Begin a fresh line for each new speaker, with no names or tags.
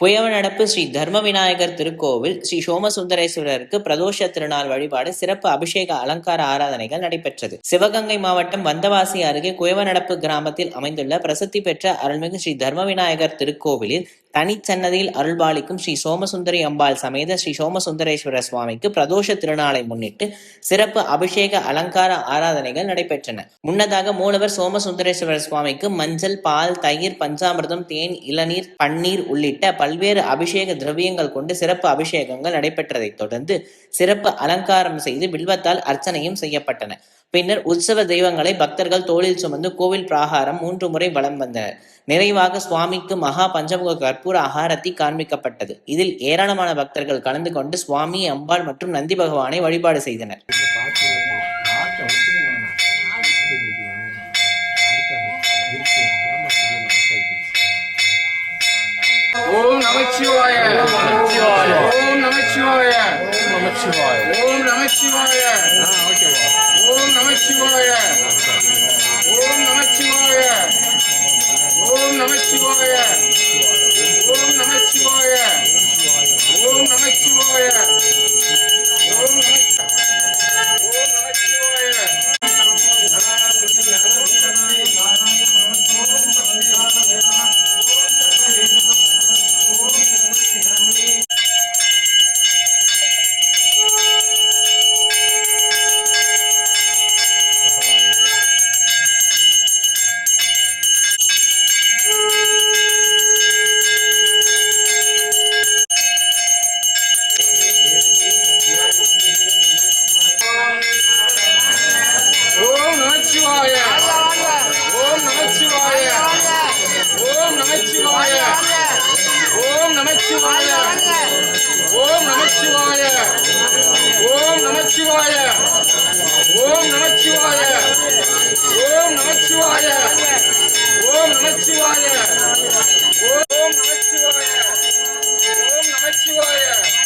குயவனடப்பு ஸ்ரீ தர்ம விநாயகர் திருக்கோவில் ஸ்ரீ சோமசுந்தரேஸ்வரருக்கு பிரதோஷ திருநாள் வழிபாடு சிறப்பு அபிஷேக அலங்கார ஆராதனைகள் நடைபெற்றது. சிவகங்கை மாவட்டம் வந்தவாசி அருகே குயவனடப்பு கிராமத்தில் அமைந்துள்ள பிரசித்தி பெற்ற அருள்மிகு ஸ்ரீ தர்ம விநாயகர் திருக்கோவிலில் தனிச்சன்னதியில் அருள்பாலிக்கும் ஸ்ரீ சோமசுந்தரி அம்பாள் சமேத ஸ்ரீ சோமசுந்தரேஸ்வரர் சுவாமிக்கு பிரதோஷ திருநாளை முன்னிட்டு சிறப்பு அபிஷேக அலங்கார ஆராதனைகள் நடைபெற்றன. முன்னதாக மூலவர் சோமசுந்தரேஸ்வரர் சுவாமிக்கு மஞ்சள், பால், தயிர், பஞ்சாமிர்தம், தேன், இளநீர், பன்னீர் உள்ளிட்ட பல்வேறு அபிஷேக திரவியங்கள் கொண்டு சிறப்பு அபிஷேகங்கள் நடைபெற்றதைத் தொடர்ந்து சிறப்பு அலங்காரம் செய்து வில்வத்தால் அர்ச்சனையும் செய்யப்பட்டன. பின்னர் உற்சவ தெய்வங்களை பக்தர்கள் தோளில் சுமந்து கோவில் பிராகாரம் 3 முறை வலம் வந்தனர். நிறைவாக சுவாமிக்கு மகா பஞ்சமுக கற்பூர ஆகாரத்தி காண்பிக்கப்பட்டது. இதில் ஏராளமான பக்தர்கள் கலந்து கொண்டு சுவாமி, அம்பாள் மற்றும் நந்தி பகவானை வழிபாடு செய்தனர்.
ஓம் நமச்சிவாய, ஓம் நமச்சிவாய, ஓம் நமச்சிவாய, ஓம் நமச்சிவாய, ஓம் நமச்சிவாய, ஓம் நமச்சிவாய, ஓம் நமச்சிவாய, ஓம் நமச்சிவாய, ஓம் நமச்சிவாய, ஓம் நமச்சிவாய, ஓம் நமச்சிவாய, ஓம் நமச்சிவாய, ஓம் நமச்சிவாய, ஓம் நமச்சிவாய, ஓம் நமச்சிவாய, ஓம் நமச்சிவாய.